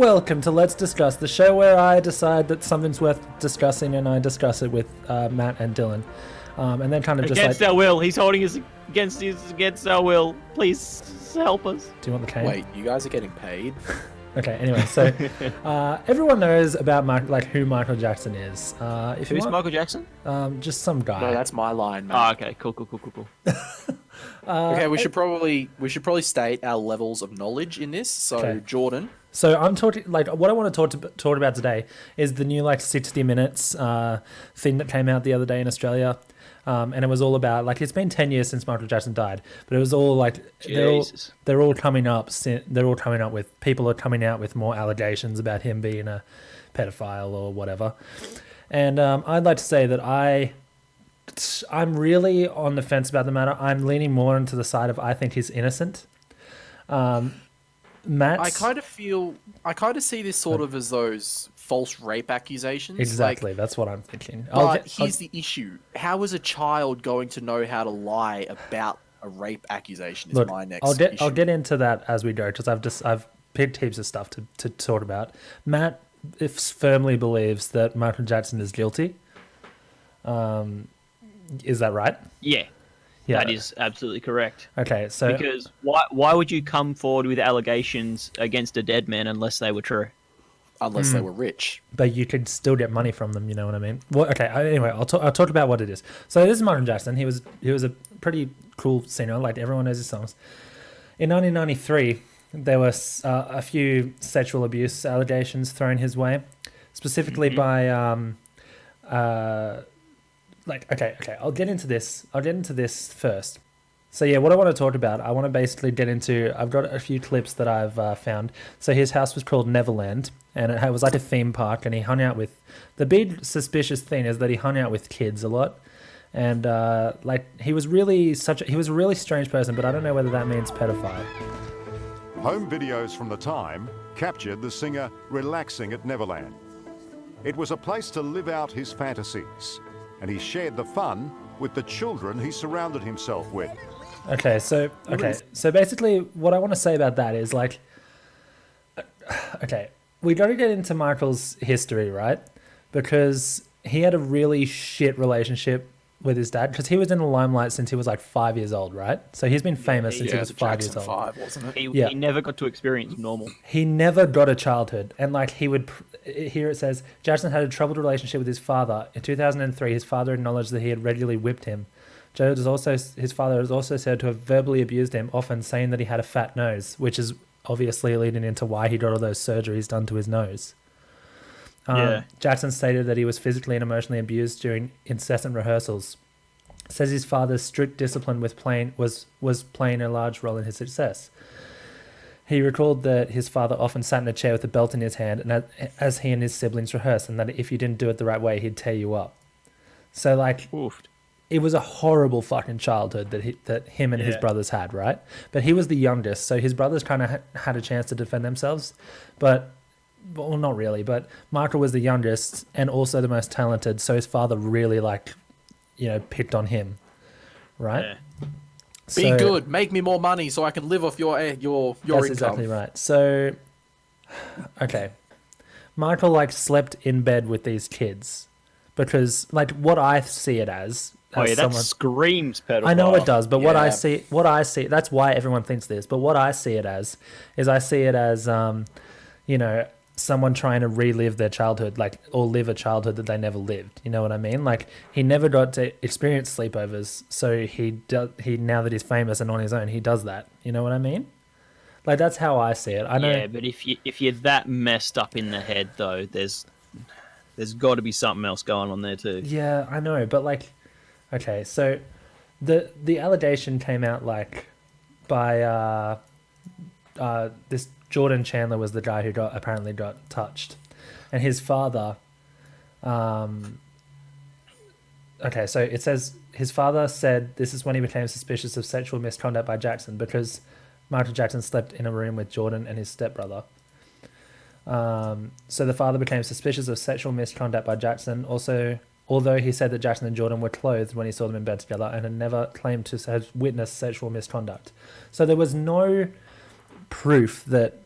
welcome to Let's Discuss, the show where I decide that something's worth discussing and I discuss it with Matt and Dylan. And then kind of just against our will. He's holding us against our will. Please help us. Do you want the cane? Wait, you guys are getting paid? Okay, anyway, so everyone knows about who Michael Jackson is. Who's Michael Jackson? Just some guy. No, that's my line, man. Oh, okay, cool. Okay, we should probably state our levels of knowledge in this. So, Okay. Jordan. So I'm talking what I want to talk about today is the new 60 Minutes thing that came out the other day in Australia, and it was all about it's been 10 years since Michael Jackson died, but it was all they're all coming up with people are coming out with more allegations about him being a pedophile or whatever, and I'd like to say that I'm really on the fence about the matter. I'm leaning more into the side of I think he's innocent. I kind of see this sort of as those false rape accusations. Exactly, that's what I'm thinking. But here's the issue: how is a child going to know how to lie about a rape accusation? Is my next issue. I'll get into that as we go because I've picked heaps of stuff to talk about. Matt firmly believes that Michael Jackson is guilty. Is that right? Yeah. Yeah. That is absolutely correct. Okay, so because why would you come forward with allegations against a dead man unless they were true? Unless they were rich. But you could still get money from them. You know what I mean? Well, okay. Anyway, I'll talk about what it is. So this is Michael Jackson. He was a pretty cool singer. Everyone knows his songs. In 1993, there was a few sexual abuse allegations thrown his way, specifically by okay, I'll get into this first. So yeah, what I want to talk about, I want to basically get into, I've got a few clips that I've found. So his house was called Neverland, and it was like a theme park, and he hung out with, the big suspicious thing is that he hung out with kids a lot. And he was a really strange person, but I don't know whether that means pedophile. Home videos from the time captured the singer relaxing at Neverland. It was a place to live out his fantasies, and he shared the fun with the children he surrounded himself with. So basically what I want to say about that is we got to get into Michael's history, right? Because he had a really shit relationship with his dad, because he was in the limelight since he was 5 years old, right? So he's been famous since he was 5 years old. 5, wasn't it? He never got to experience normal. He never got a childhood, and here it says Jackson had a troubled relationship with his father. In 2003, his father acknowledged that he had regularly whipped him. His father is also said to have verbally abused him, often saying that he had a fat nose, which is obviously leading into why he got all those surgeries done to his nose. Jackson stated that he was physically and emotionally abused during incessant rehearsals. Says his father's strict discipline was playing a large role in his success. He recalled that his father often sat in a chair with a belt in his hand, and as he and his siblings rehearsed, and that if you didn't do it the right way, he'd tear you up. So Oofed. It was a horrible fucking childhood that him and his brothers had, right? But he was the youngest, so his brothers kind of had a chance to defend themselves, but. Well, not really, but Michael was the youngest and also the most talented, so his father really picked on him, right? Yeah. Be good, make me more money so I can live off your income. That's exactly right. So, okay, Michael slept in bed with these kids because what I see it as that screams pedophile. I know it does, but what I see, that's why everyone thinks this. But what I see it as is someone trying to relive their childhood, or live a childhood that they never lived. You know what I mean? He never got to experience sleepovers, so he now that he's famous and on his own, he does that. You know what I mean? That's how I see it. I know. Yeah, but if you're that messed up in the head, though, there's got to be something else going on there too. Yeah, I know, but okay, so the allegation came out by this. Jordan Chandler was the guy who apparently got touched, and his father. So it says his father said this is when he became suspicious of sexual misconduct by Jackson because Michael Jackson slept in a room with Jordan and his stepbrother. So the father became suspicious of sexual misconduct by Jackson. Also, although he said that Jackson and Jordan were clothed when he saw them in bed together and had never claimed to have witnessed sexual misconduct. So there was no proof that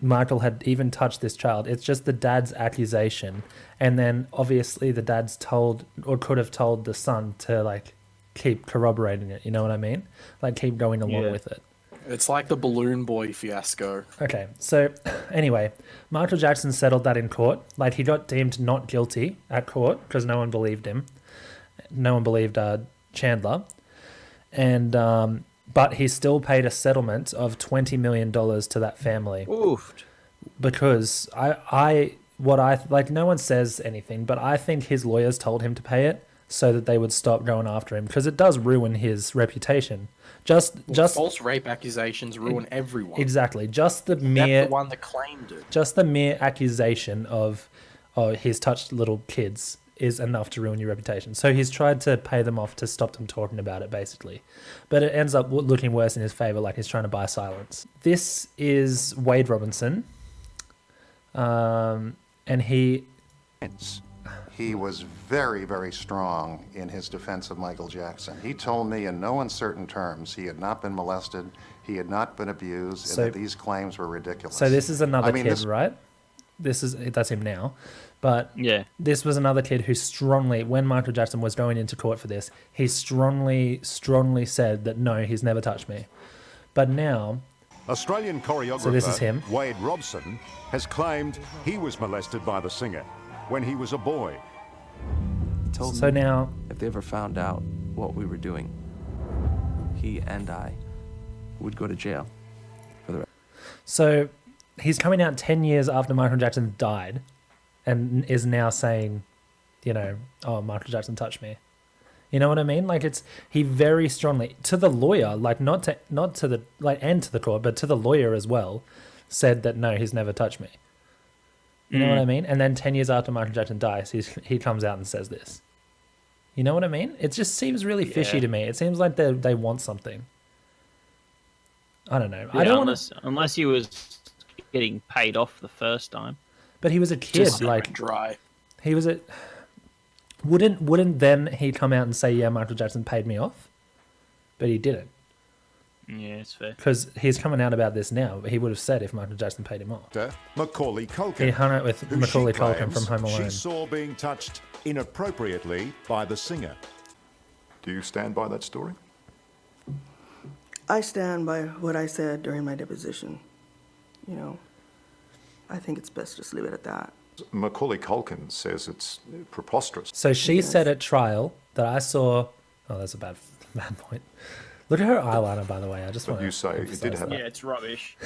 Michael had even touched this child. It's just the dad's accusation, and then obviously the dad's told or could have told the son to like keep corroborating it. You know what I mean? Like keep going along Yeah. with it. It's like the balloon boy fiasco. Okay, so anyway, Michael Jackson settled that in court. Like he got deemed not guilty at court because no one believed him. No one believed Chandler, and but he still paid a settlement of $20 million to that family Oof. because no one says anything, but I think his lawyers told him to pay it so that they would stop going after him because it does ruin his reputation. Just False rape accusations ruin everyone. exactly. Just the That's mere the one that claimed it. just the mere accusation of, oh, he's touched little kids is enough to ruin your reputation. So he's tried to pay them off to stop them talking about it, basically. But it ends up looking worse in his favor, like he's trying to buy silence. This is Wade Robinson. And he... He was very, very strong in his defense of Michael Jackson. He told me in no uncertain terms he had not been molested, he had not been abused, and that these claims were ridiculous. So this is another kid, this- right? That's him now. But Yeah. this was another kid who strongly, when Michael Jackson was going into court for this, he strongly said that no, he's never touched me. But now, Australian choreographer So this is him. Wade Robson has claimed he was molested by the singer when he was a boy. He told so me now, if they ever found out what we were doing, he and I would go to jail for the rest. so he's coming out 10 years after Michael Jackson died and is now saying, you know, oh, Michael Jackson touched me. You know what I mean? Like he very strongly to the lawyer, like not to the like and to the court, but to the lawyer as well, said that no, he's never touched me. You know what I mean? And then 10 years after Michael Jackson dies, he comes out and says this. You know what I mean? It just seems really fishy Yeah. to me. It seems like they want something. I don't know. Yeah, I don't want to. unless he was getting paid off the first time. But he was a kid. Just Like dry. he was a. Wouldn't then he come out and say, yeah, Michael Jackson paid me off? But he didn't. Yeah, it's fair. Because he's coming out about this now. He would have said if Michael Jackson paid him off. Actor Macaulay Culkin. He hung out with who Macaulay she Culkin claims from Home Alone. She saw being touched inappropriately by the singer. Do you stand by that story? I stand by what I said during my deposition. You know, I think it's best just leave it at that. Macaulay Culkin says it's preposterous. So she Yes. said at trial that I saw. Oh, that's a bad point. Look at her eyeliner, by the way. I just But want you say it did have Yeah, it's rubbish.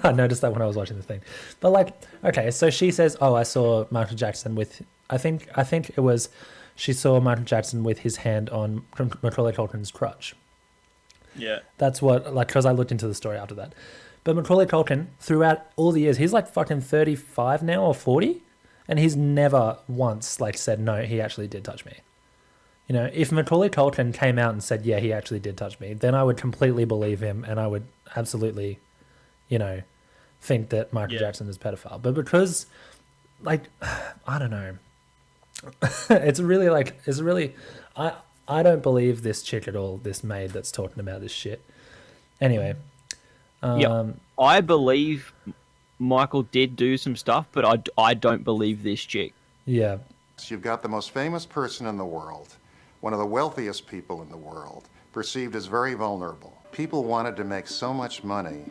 I noticed that when I was watching the thing. But like, okay, so she says, "Oh, I saw Michael Jackson with." I think it was. She saw Michael Jackson with his hand on Macaulay Culkin's crutch. Yeah. That's what, like, because I looked into the story after that. But Macaulay Culkin, throughout all the years, he's like fucking 35 now or 40, and he's never once like said no, he actually did touch me. You know, if Macaulay Culkin came out and said, yeah, he actually did touch me, then I would completely believe him, and I would absolutely, you know, think that Michael Jackson is a pedophile. But because, like, I don't know, it's really, I don't believe this chick at all, this maid that's talking about this shit. Anyway. Yeah, I believe Michael did do some stuff, but I don't believe this chick. Yeah. You've got the most famous person in the world, one of the wealthiest people in the world, perceived as very vulnerable. People wanted to make so much money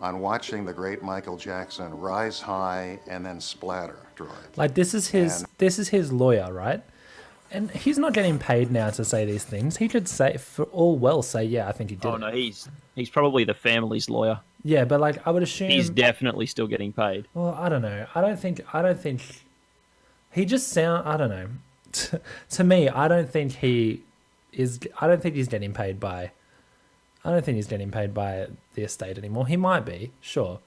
on watching the great Michael Jackson rise high and then splatter droid. Like this is his lawyer, right? And he's not getting paid now to say these things. He could say, for all well, say, yeah, I think he did. Oh it. no, he's probably the family's lawyer. Yeah, but like I would assume He's definitely still getting paid. Well, I don't know. I don't think he just I don't know. To me, I don't think he's getting paid by the estate anymore. He might be, sure.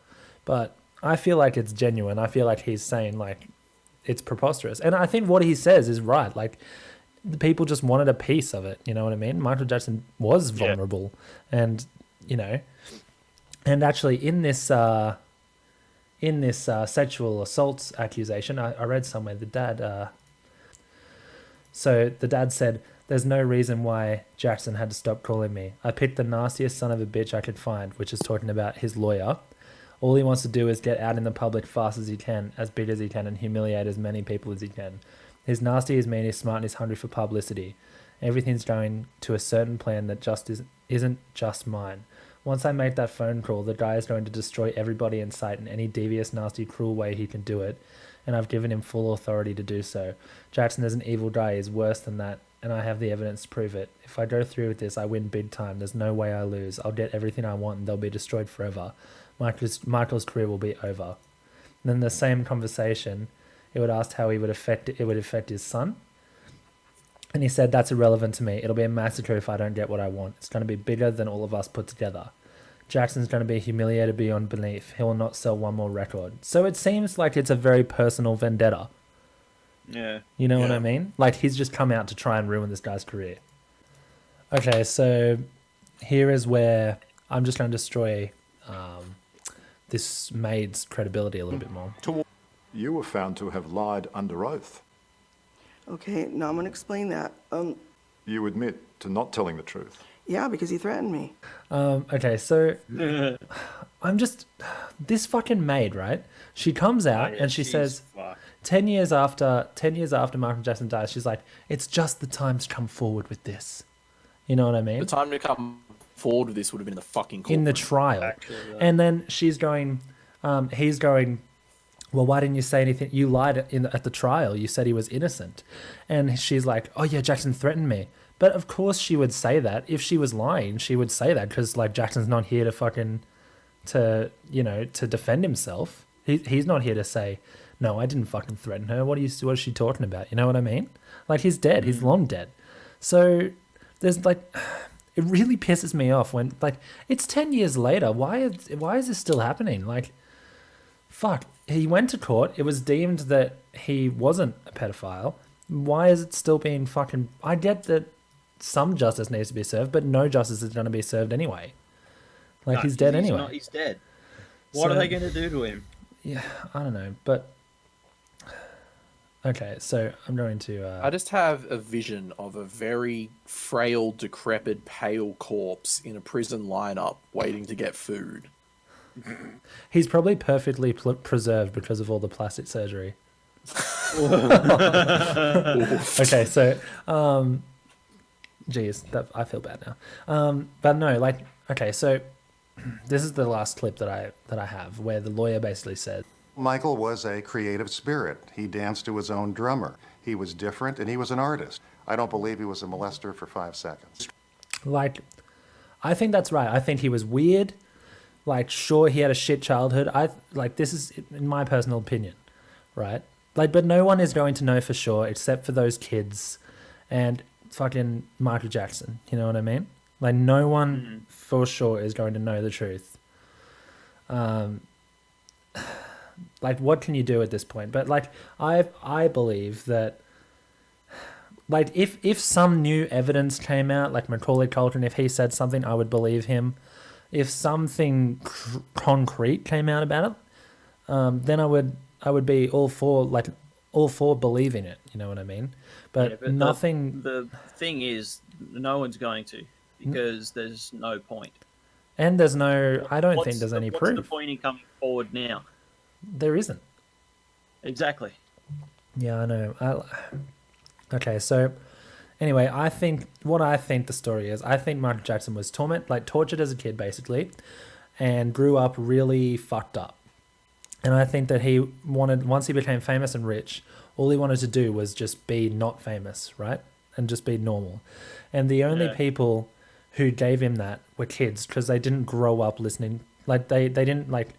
But I feel like it's genuine. I feel like he's saying like it's preposterous. And I think what he says is right. Like the people just wanted a piece of it, you know what I mean? Michael Jackson was vulnerable and you know, and actually in this sexual assault accusation, I read somewhere the dad said, "There's no reason why Jackson had to stop calling me. I picked the nastiest son of a bitch I could find," which is talking about his lawyer. All he wants to do is get out in the public fast as he can, as big as he can, and humiliate as many people as he can. He's nasty, he's mean, he's smart, and he's hungry for publicity. Everything's going to a certain plan that isn't just mine. Once I make that phone call, the guy is going to destroy everybody in sight in any devious, nasty, cruel way he can do it, and I've given him full authority to do so. Jackson is an evil guy, he's worse than that, and I have the evidence to prove it. If I go through with this, I win big time. There's no way I lose. I'll get everything I want, and they'll be destroyed forever. Michael's career will be over. And then the same conversation, it would ask how it would affect his son. And he said, that's irrelevant to me. It'll be a massacre if I don't get what I want. It's going to be bigger than all of us put together. Jackson's going to be humiliated beyond belief. He will not sell one more record. So it seems like it's a very personal vendetta. Yeah. You know what I mean? Like, he's just come out to try and ruin this guy's career. Okay, so here is where I'm just going to destroy this maid's credibility a little bit more. You were found to have lied under oath. Okay, now I'm gonna explain that. You admit to not telling the truth. Yeah, because he threatened me. Okay, so I'm just this fucking maid, right? She comes out and she says, 10 years after Michael Jackson dies, she's like, it's just the time to come forward with this. You know what I mean? The time to come forward with this would have been in the fucking courtroom. In the trial. And then he's going, well, why didn't you say anything? You lied at the trial. You said he was innocent. And she's like, oh yeah, Jackson threatened me. But of course she would say that. If she was lying, she would say that because like Jackson's not here to defend himself. He's not here to say, no, I didn't fucking threaten her. What is she talking about? You know what I mean? Like, he's dead. He's long dead. So there's like, it really pisses me off when like it's 10 years later. Why is this still happening? Like, fuck. He went to court. It was deemed that he wasn't a pedophile. Why is it still being fucking... I get that some justice needs to be served, but no justice is going to be served anyway. Like, he's dead anyway. He's dead. What are they going to do to him? Yeah, I don't know, but... Okay, so I'm going to... I just have a vision of a very frail, decrepit, pale corpse in a prison lineup waiting to get food. He's probably perfectly preserved because of all the plastic surgery. Okay, so, geez, I feel bad now. But no, like, okay, so this is the last clip that I have where the lawyer basically said, Michael was a creative spirit. He danced to his own drummer. He was different, and he was an artist. I don't believe he was a molester for 5 seconds. like, I think that's right. I think he was weird. Like, sure, he had a shit childhood. This is in my personal opinion, right? Like, but no one is going to know for sure except for those kids and fucking Michael Jackson. You know what I mean? Like, no one for sure is going to know the truth. Like, what can you do at this point? But like, I believe that, like, if some new evidence came out, like Macaulay Culkin, if he said something, I would believe him. If something concrete came out about it, then I would be all for believing it. You know what I mean? But nothing. The thing is, no one's going to, because there's no point. And there's no. I don't think there's any proof. What's the point in coming forward now? There isn't. Exactly. Yeah, I know. Okay, so anyway, I think the story is, I think Michael Jackson was tortured as a kid, basically, and grew up really fucked up. And I think that once he became famous and rich, all he wanted to do was just be not famous, right? And just be normal. And the only people who gave him that were kids, because they didn't grow up listening. Like, they didn't, like,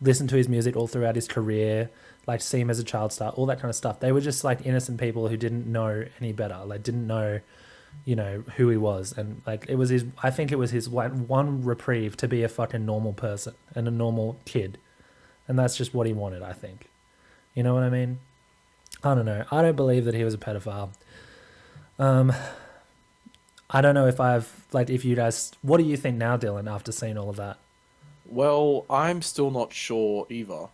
listen to his music all throughout his career, like, see him as a child star, all that kind of stuff. They were just, like, innocent people who didn't know any better, like, didn't know, you know, who he was. And, like, I think it was his one reprieve to be a fucking normal person and a normal kid. And that's just what he wanted, I think. You know what I mean? I don't know. I don't believe that he was a pedophile. I don't know if you guys, what do you think now, Dylan, after seeing all of that? Well, I'm still not sure either.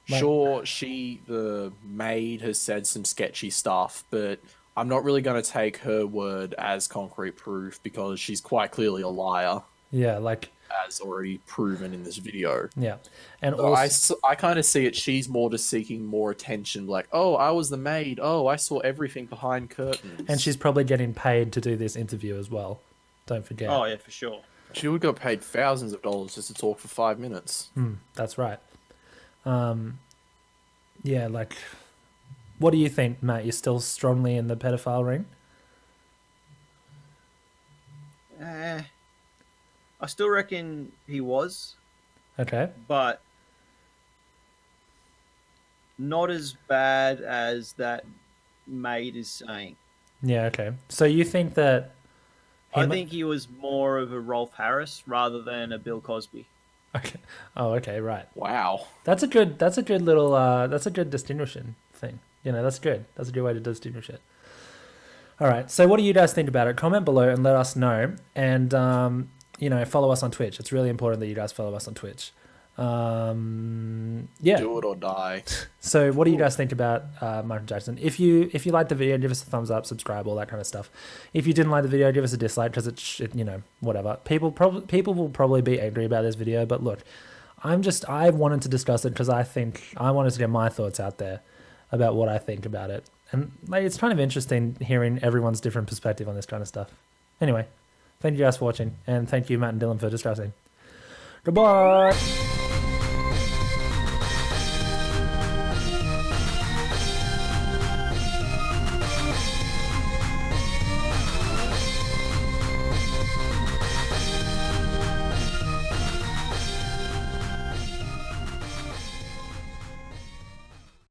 Sure, the maid, has said some sketchy stuff, but I'm not really going to take her word as concrete proof because she's quite clearly a liar. Yeah, like, as already proven in this video. Yeah, and So also, I kind of see it. She's more just seeking more attention. Like, oh, I was the maid. Oh, I saw everything behind curtains. and she's probably getting paid to do this interview as well. Don't forget. Oh yeah, for sure. She would got paid thousands of dollars just to talk for 5 minutes. That's right. Yeah, like, what do you think, Matt? You're still strongly in the pedophile ring? I still reckon he was, Okay. but not as bad as that maid is saying. Yeah, okay. So you think that... I think he was more of a Rolf Harris rather than a Bill Cosby. Okay. Oh, okay, right. Wow. That's a good little, that's a good distinguishing thing. You know, that's good. That's a good way to distinguish it. All right. So what do you guys think about it? Comment below and let us know. And, you know, follow us on Twitch. It's really important that you guys follow us on Twitch. Yeah. Do it or die. So what do you guys think about Michael Jackson? If you liked the video, give us a thumbs up, subscribe, all that kind of stuff. If you didn't like the video, give us a dislike because it, you know, whatever. People will probably be angry about this video, but look, I wanted to discuss it because I wanted to get my thoughts out there about what I think about it. And like, it's kind of interesting hearing everyone's different perspective on this kind of stuff. Anyway, thank you guys for watching, and thank you, Matt and Dylan, for discussing. Goodbye!